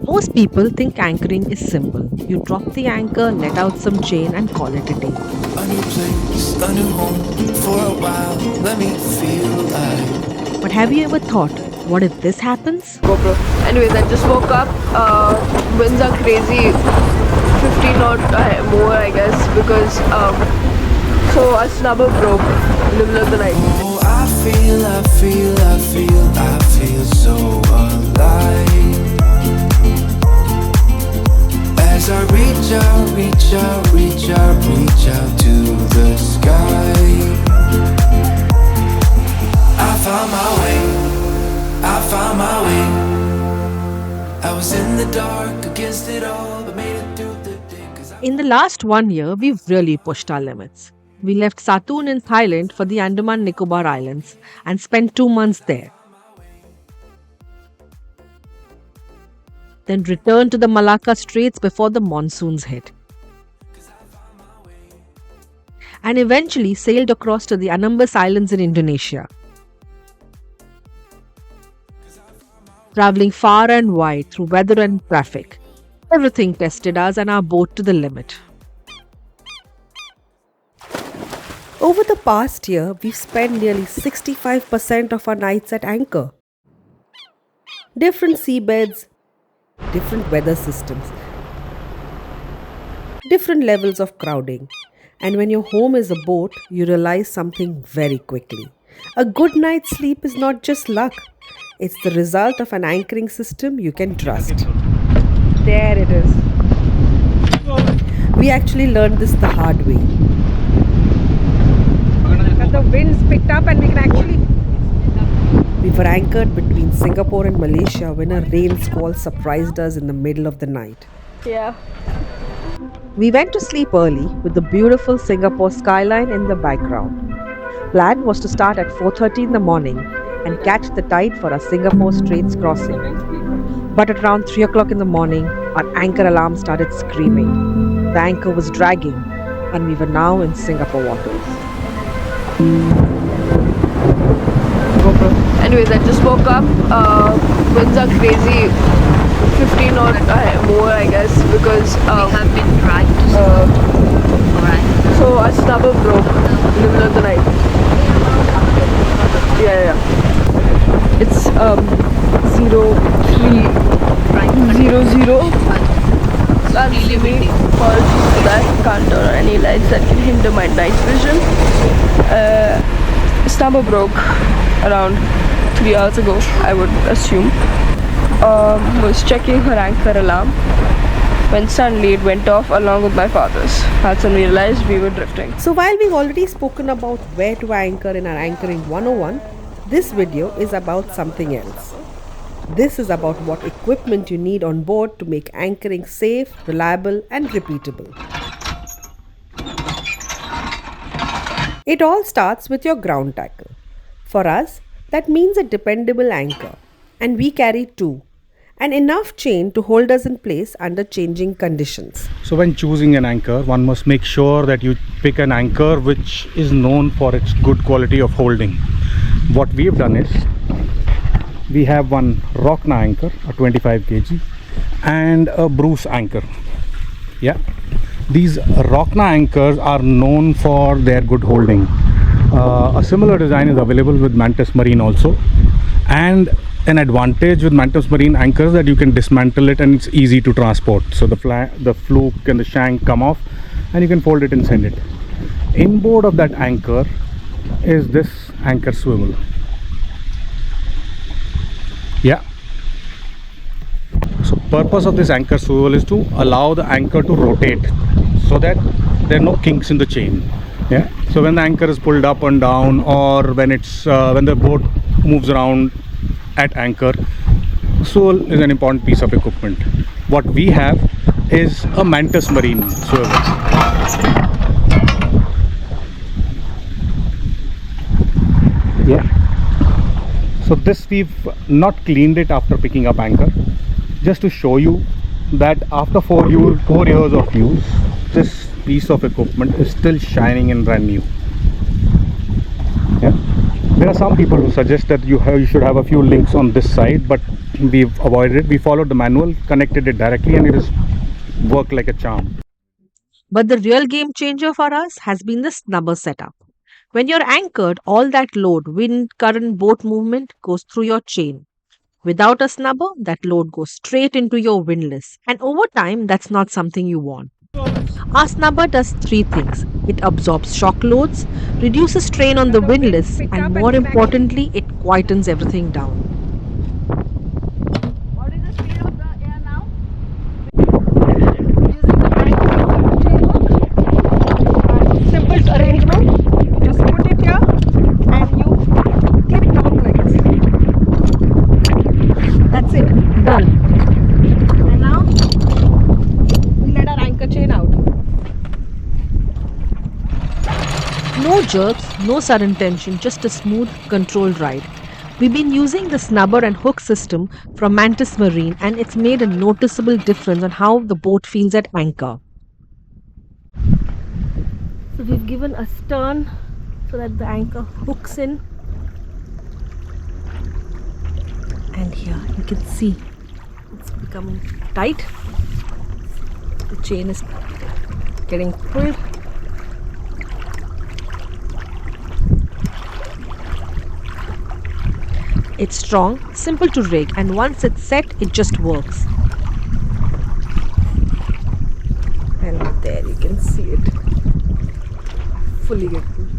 Most people think anchoring is simple. You drop the anchor, let out some chain, and call it a day. A new place, a new home for a while. Let me feel alive. But have you ever thought, what if this happens? GoPro. Anyways, I just woke up. Winds are crazy, 15 or more, I guess, because so a snubber broke in the middle of the night. Oh, I feel so alive. As I reach out to the sky. I found my way. I was in the dark against it all, but made it through the day. In the last 1 year, we've really pushed our limits. We left Satun in Thailand for the Andaman Nicobar Islands and spent 2 months there. Then returned to the Malacca Straits before the monsoons hit. And eventually sailed across to the Anambas Islands in Indonesia. Traveling far and wide through weather and traffic. Everything tested us and our boat to the limit. Over the past year, we've spent nearly 65% of our nights at anchor. Different seabeds, different weather systems, different levels of crowding. And when your home is a boat, you realize something very quickly. A good night's sleep is not just luck. It's the result of an anchoring system you can trust. There it is. We actually learned this the hard way. But the winds picked up and we can actually... We were anchored between Singapore and Malaysia when a rain squall surprised us in the middle of the night. Yeah. We went to sleep early with the beautiful Singapore skyline in the background. Plan was to start at 4:30 in the morning and catch the tide for our Singapore Straits crossing. But at around 3 o'clock in the morning, our anchor alarm started screaming. The anchor was dragging and we were now in Singapore waters. Anyways, I just woke up. Winds are crazy, 15 or more, I guess, because We have been trying to alright. so a snubber broke in the middle of the night. Yeah. It's 0300. So I'm sleeping for that can't turn on any lights that can hinder my night vision. Snubber broke around 3 hours ago, I would assume. Was checking her anchor alarm when suddenly it went off along with my father's. That's when we realized we were drifting. So while we've already spoken about where to anchor in our Anchoring 101, this video is about something else. This is about what equipment you need on board to make anchoring safe, reliable and repeatable. It all starts with your ground tackle. For us, that means a dependable anchor, and we carry two, and enough chain to hold us in place under changing conditions. So when choosing an anchor, one must make sure that you pick an anchor which is known for its good quality of holding. What we have done is, we have one Rockna anchor, a 25 kg, and a Bruce anchor. Yeah, these Rockna anchors are known for their good holding. A similar design is available with Mantis Marine also, and an advantage with Mantis Marine anchors that you can dismantle it and it's easy to transport. So the fluke and the shank come off and you can fold it and send it. Inboard of that anchor is this anchor swivel. Yeah. So purpose of this anchor swivel is to allow the anchor to rotate so that there are no kinks in the chain. Yeah. So when the anchor is pulled up and down, or when the boat moves around at anchor, swivel is an important piece of equipment. What we have is a Mantis Marine swivel. Yeah. So this, we've not cleaned it after picking up anchor, just to show you that after 4 years of use, this piece of equipment is still shining and brand new. Yeah. There are some people who suggest that you should have a few links on this side, but we've avoided it. We followed the manual, connected it directly, and it has worked like a charm. But the real game changer for us has been the snubber setup. When you're anchored, all that load, wind, current, boat movement goes through your chain. Without a snubber, that load goes straight into your windlass. And over time, that's not something you want. Our snubber does three things. It absorbs shock loads, reduces strain on the windlass, and more importantly, it quietens everything down. What is the speed of the air now? Using the chain hook. Simple arrangement. You just put it here and you give it a hook like this. That's it. Done. And now we let our anchor chain out. No jerks, no sudden tension, just a smooth, controlled ride. We've been using the snubber and hook system from Mantis Marine, and it's made a noticeable difference on how the boat feels at anchor. So we've given a stern so that the anchor hooks in. And here you can see it's becoming tight. The chain is getting pulled. It's strong, simple to rig, and once it's set, it just works. And there you can see it fully get pulled.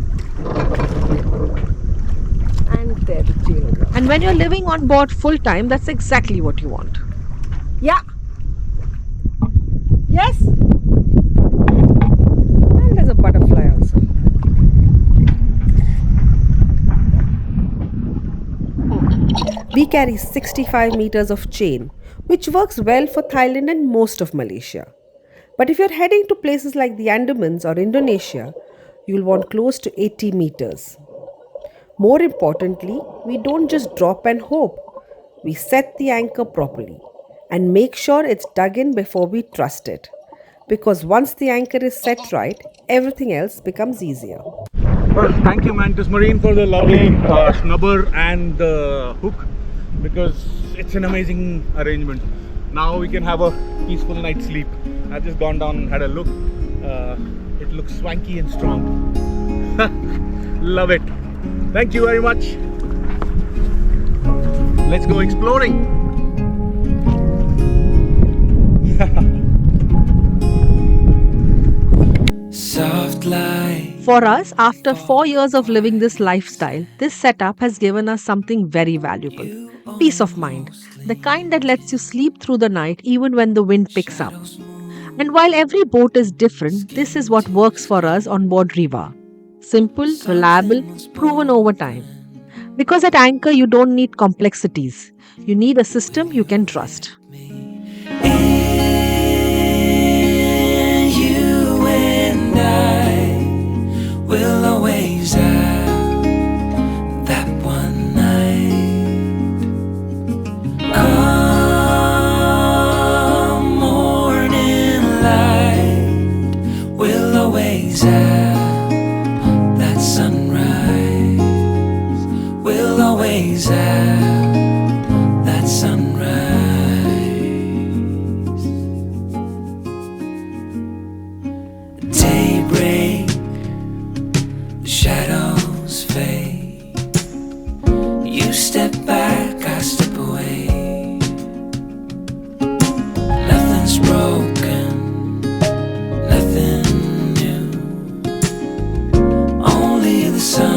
And there the chain is. And when you're living on board full time, that's exactly what you want. Yeah. Yes. And there's a butterfly also. We carry 65 meters of chain, which works well for Thailand and most of Malaysia. But if you're heading to places like the Andamans or Indonesia, you'll want close to 80 meters. More importantly, we don't just drop and hope. We set the anchor properly and make sure it's dug in before we trust it. Because once the anchor is set right, everything else becomes easier. Well, thank you Mantis Marine for the lovely snubber and the hook, because it's an amazing arrangement. Now we can have a peaceful night's sleep. I've just gone down and had a look. It looks swanky and strong. Love it. Thank you very much. Let's go exploring. Soft light. For us, after 4 years of living this lifestyle, this setup has given us something very valuable. Peace of mind. The kind that lets you sleep through the night even when the wind picks up. And while every boat is different, this is what works for us on board Reeva. Simple, reliable, proven over time. Because at anchor, you don't need complexities. You need a system you can trust. And you and I will always have that one night. Come morning light, we'll always have that sunrise. We'll always have that sunrise. Daybreak, the shadows fade. You step back, I step away. Nothing's broken, nothing new. Only the sun